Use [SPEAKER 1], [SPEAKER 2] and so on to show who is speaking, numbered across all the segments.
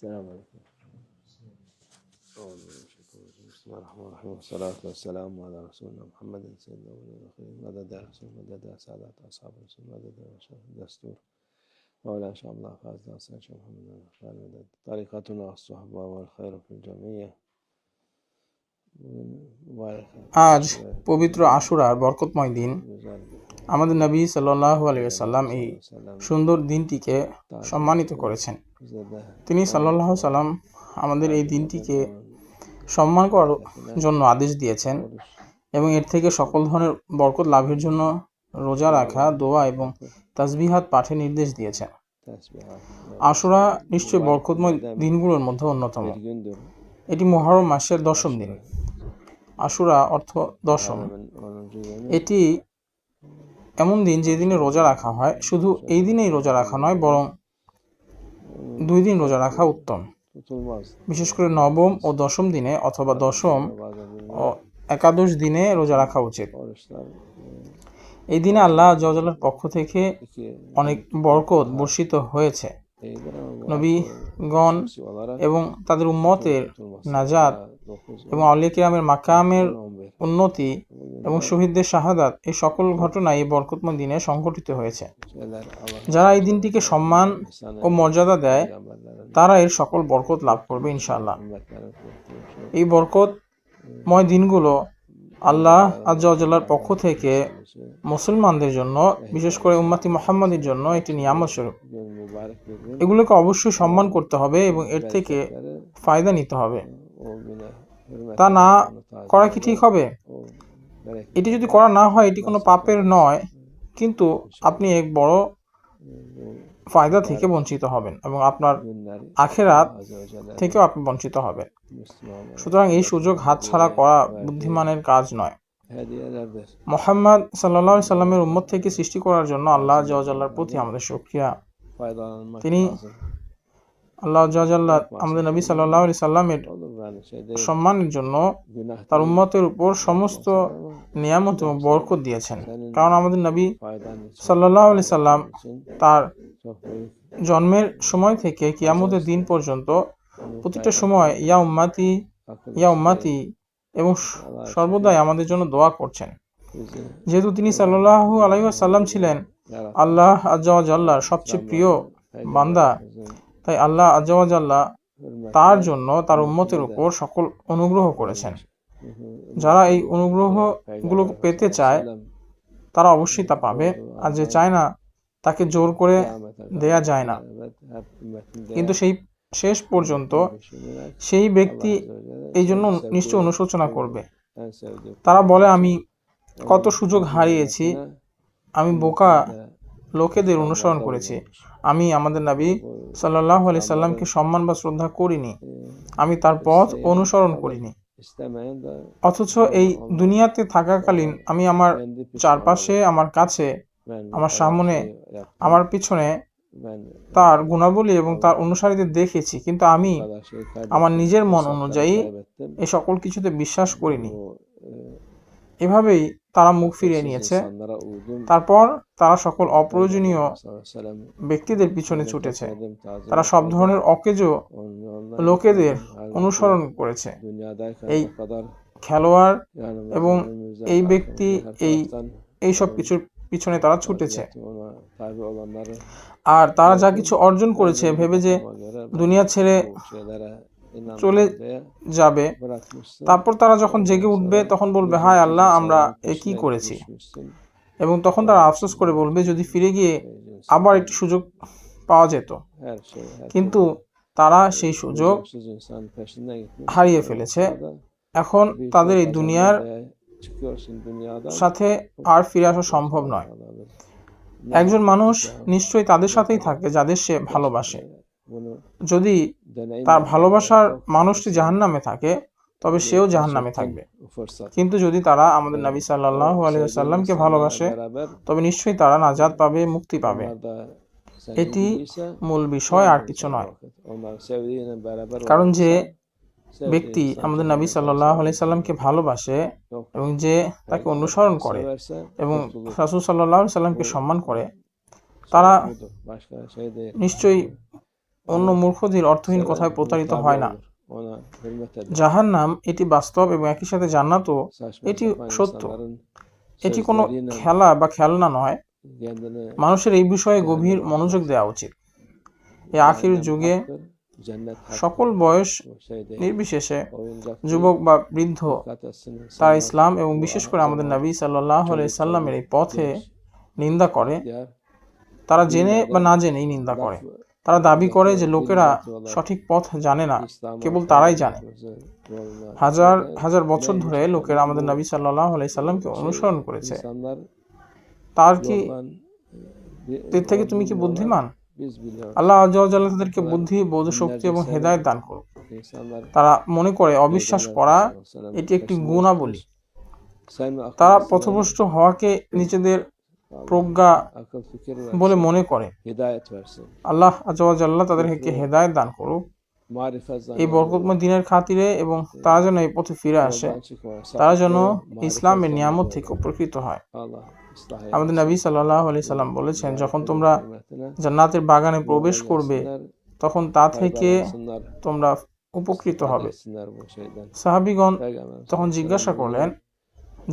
[SPEAKER 1] السلام عليكم. بسم الله الرحمن الرحيم والصلاة والسلام على رسولنا محمد سيدنا الأولين مدد يا رسول مدد يا سادات أصحاب رسول مدد يا دستور مولانا شاء الله فاز حسن شيخ محمد الخير مدد طريقتنا الصحبة والخير في الجميع.
[SPEAKER 2] আজ পবিত্র আশুরার বরকতময় দিন। আমাদের নবী সাল্লাল্লাহু আলাইহি ওয়াসাল্লাম এই সুন্দর দিনটিকে সম্মানিত করেছেন। তিনি সাল্লাল্লাহু আলাইহি ওয়াসাল্লাম আমাদের এই দিনটিকে সম্মান করার জন্য আদেশ দিয়েছেন এবং এর থেকে সকল ধরনের বরকত লাভের জন্য রোজা রাখা, দোয়া এবং তাসবিহাত পাঠের নির্দেশ দিয়েছেন। আশুরা নিশ্চয়ই বরকতময় দিনগুলোর মধ্যে অন্যতম। এটি মুহররম মাসের 10ম দিন। আশুরা অর্থ দশম। এটি এমন দিন যে দিনে রোজা রাখা হয়। শুধু এই দিনেই রোজা রাখা নয়, বরং 2 দিন রোজা রাখা উত্তম। বিশেষ করে নবম ও 10ম দিনে অথবা 10ম ও একাদশ দিনে রোজা রাখা উচিত। এই দিনে আল্লাহ আল্লাহর পক্ষ থেকে অনেক বরকত বর্ষিত হয়েছে। নবীগণ এবং তাদের উম্মতের নাজাত এবং আউলিয়া কিরামের মাকামের উন্নতি এবং শহীদদের শাহাদাত, এই সকল ঘটনা এই বরকতময় দিনে সংঘটিত হয়েছে। যারা এই দিনটিকে সম্মান ও মর্যাদা দেয় তারা এর সকল বরকত লাভ করবে ইনশাআল্লাহ। এই বরকতময় দিনগুলো আল্লাহ আজ্জা ওয়া জাল্লার পক্ষ থেকে মুসলমানদের জন্য, বিশেষ করে উম্মতি মুহাম্মাদের জন্য একটি নিয়ামত স্বরূপ। এগুলোকে অবশ্যই সম্মান করতে হবে এবং এর থেকে ফায়দা নিতে হবে। তা না করা কি ঠিক হবে? এটি যদি করা না হয় এটি কোনো পাপের নয়, কিন্তু আপনি এক বড় ফায়দা থেকে বঞ্চিত হবেন এবং আপনার আখিরাত থেকেও আপনি বঞ্চিত হবেন। সুতরাং এই সুযোগ হাতছাড়া করা বুদ্ধিমানের কাজ নয়। মুহাম্মদ সাল্লাল্লাহু আলাইহি সাল্লামের উম্মত থেকে সৃষ্টি করার জন্য আল্লাহ আজ্জা ওয়া জাল্লার প্রতি আমাদের শুকরিয়া। তিনি আল্লাহ আজ্জা ওয়া জাল্লা আমাদের নবী সাল্লাল্লাহু আলাইহি সাল্লামের সম্মানের জন্য তার উম্মতের উপর সমস্ত নিয়ামত এবং বরকত দিয়েছেন। কারণ আমাদের নবী সাল্লাল্লাহু আলাইহি সাল্লাম তার জন্মের সময় থেকে কিয়ামতের দিন পর্যন্ত প্রতিটা সময় ইয়া উম্মতি ইয়া উম্মতি এবং সর্বদাই আমাদের জন্য দোয়া করছেন। যেহেতু তিনি সাল্লাল্লাহু আলাইহি ওয়াসাল্লাম ছিলেন আল্লাহ আজ্জা ওয়া জাল্লার সবচেয়ে প্রিয় বান্দা, তাই আল্লাহ আজ্জা ওয়া জাল্লা তার জন্য তার উম্মতের উপর সকল অনুগ্রহ করেছেন। যারা এই অনুগ্রহগুলো পেতে চায় তারা অবশ্যই তা পাবে, আর যে চায় না তাকে জোর করে দেয়া যায় না। কিন্তু সেই শেষ পর্যন্ত সেই ব্যক্তি এই জন্য নিশ্চয় অনুশোচনা করবে। তারা বলে, আমি কত সুযোগ হারিয়েছি, আমি বোকা লোকেদের অনুসরণ করেছি, আমি আমাদের নবী সাল্লাল্লাহু আলাইহি সাল্লামকে সম্মান বা শ্রদ্ধা করিনি, আমি তার পথ অনুসরণ করিনি। অথচ এই দুনিয়াতে থাকাকালীন আমি আমার চারপাশে, আমার কাছে, আমার সামনে, আমার পিছনে তার গুণাবলী এবং তার অনুসারীদের দেখেছি, কিন্তু আমি আমার নিজের মন অনুযায়ী এই সকল কিছুতে বিশ্বাস করিনি। এভাবেই তারা মুখ ফিরিয়ে নিয়েছে। তারপর তারা সকল অপ্রয়োজনীয় ব্যক্তিদের পিছনে ছুটেছে। তারা সব ধরনের অকেজো লোকেদের অনুসরণ করেছে। এই খেলোয়াড় এবং এই ব্যক্তি, এই সব কিছুর পিছনে তারা ছুটেছে। আর তারা যা কিছু অর্জন করেছে ভেবে যে দুনিয়া ছেড়ে চলে যাবে, তারপর তারা যখন জেগে উঠবে তখন বলবে, হায় আল্লাহ, আমরা কি করেছি। এবং তখন তারা আফসোস করে বলবে, যদি ফিরে গিয়ে আবার একটি সুযোগ পাওয়া যেত। কিন্তু তারা সেই সুযোগ হারিয়ে ফেলেছে। এখন তাদের এই দুনিয়ার সাথে আর ফিরে আসা সম্ভব নয়। একজন মানুষ নিশ্চয়ই তাদের সাথেই থাকে যাদের সে ভালোবাসে। যদি তার ভালোবাসার মানুষটি জাহান্নামে থাকে তবে সেও জাহান্নামে থাকবে। কিন্তু যদি তারা আমাদের নবী সাল্লাল্লাহু আলাইহি ওয়াসাল্লামকে ভালোবাসে তবে নিশ্চয়ই তারা নাজাত পাবে, মুক্তি পাবে। এটি মূল বিষয়, আর কিছু নয়। কারণ যে ব্যক্তি আমাদের নবী সাল্লাল্লাহু আলাইহি সাল্লামকে ভালোবাসে এবং যে তাকে অনুসরণ করে এবং রাসূল সাল্লাল্লাহু আলাইহি সাল্লামকে সম্মান করে, তারা নিশ্চয়ই অন্য মূর্খদের অর্থহীন কথায় প্রতারিত হয় না। জাহান্নাম এটি বাস্তব এবং একই সাথে জান্নাতও এটি সত্য। এটি কোনো খেলা বা খেলনা নয়। মানুষের এই বিষয়ে গভীর মনোযোগ দেওয়া উচিত। এই আখির যুগে সকল বয়স নির্বিশেষে, যুবক বা বৃদ্ধ, তারা ইসলাম এবং বিশেষ করে আমাদের নবী সাল্লাল্লাহু আলাইহি সাল্লামের এই পথে নিন্দা করে। তারা জেনে বা না জেনেই নিন্দা করে। তারা দাবি করে যে লোকেরা সঠিক পথ জানে না, কেবল তারাই জানে। হাজার হাজার বছর ধরে লোকেরা আমাদের নবী সাল্লাল্লাহু আলাইহি সাল্লামকে অনুসরণ করেছে। তার থেকে তুমি কি বুদ্ধিমান? আল্লাহ আযজা ওয়া জাল্লা তাদেরকে বুদ্ধি, বোধ শক্তি এবং হেদায়েত দান করুন। তারা মনে করে অবিশ্বাস করা এটি একটি গুণাবলী। তারা পথভ্রষ্ট হওয়াকে নিজেদের প্রজ্ঞা বলে মনে করে। আল্লাহ আযজা ওয়া জাল্লা তাদেরকে হেদায়েত দান করুক এই বরকতময় দিনের খাতিরে, এবং তারা যেন এই পথে ফিরে আসে, তারা যেন ইসলামের নিয়ামত থেকে উপকৃত হয়। আমাদের নবী সাল্লাল্লাহু আলাইহি সাল্লাম বলেছেন, যখন তোমরা জান্নাতের বাগানে প্রবেশ করবে তখন তা থেকে তোমরা উপকৃত হবে। সাহাবীগণ তখন জিজ্ঞাসা করলেন,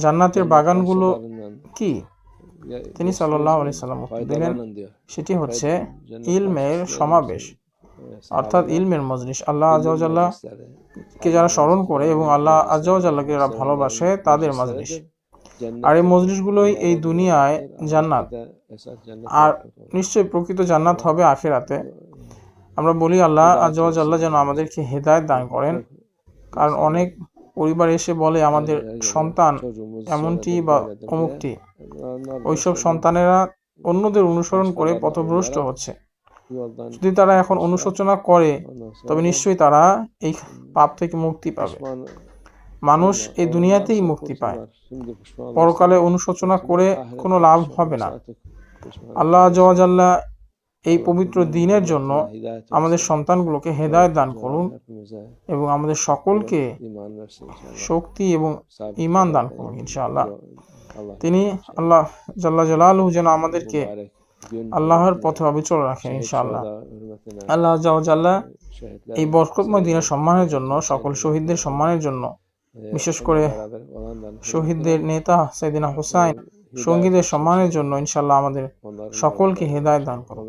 [SPEAKER 2] জান্নাতের বাগানগুলো কি? তিনি সাল্লাল্লাহু আলাইহি সাল্লাম উত্তর দিলেন, সেটি হচ্ছে ইলমের সমাবেশ, অর্থাৎ ইলমের মজলিস। আল্লাহ আযজা ওয়া জাল্লা কে যারা স্মরণ করে এবং আল্লাহ আযজা ওয়া জাল্লাকে যারা ভালোবাসে তাদের মজলিস। আর এই মজলিসগুলোই এই দুনিয়ায় জান্নাত, আর নিশ্চয়ই প্রকৃত জান্নাত হবে আখিরাতে। আমরা বলি আল্লাহ আযজা ওয়া জাল্লা যেন আমাদেরকে হেদায়েত দান করেন, কারণ অনেক পরিবার এসে বলে আমাদের সন্তান এমনটি বা অমুকটি। ওইসব সন্তানেরা অন্যদের অনুসরণ করে পথভ্রষ্ট হচ্ছে। যদি তারা এখন অনুশোচনা করে তবে নিশ্চয়ই তারা এই পাপ থেকে মুক্তি পাবে। মানুষ এই দুনিয়াতেই মুক্তি পায়, পরকালে অনুশোচনা করে কোনো লাভ হবে না। আল্লাহ আযজা ওয়া জাল্লা এই পবিত্র দিনের জন্য আমাদের সন্তানগুলোকে হেদায়েত দান করুন এবং আমাদের সকলকে শক্তি এবং ঈমান দান করুন ইনশাআল্লাহ। তিনি আল্লাহ জাল্লা জালালুহু যেন আমাদেরকে আল্লাহর পথে অবিচল রাখেন ইনশাআল্লাহ। আল্লাহ আযজা ওয়া জাল্লা এই বরকতময় দিনের সম্মানের জন্য, সকল শহীদদের সম্মানের জন্য, বিশেষ করে শহীদদের নেতা সাইয়েদনা হুসাইন সঙ্গীদের সম্মানের জন্য ইনশাআল্লাহ আমাদের সকলকে হেদায়েত দান করুন।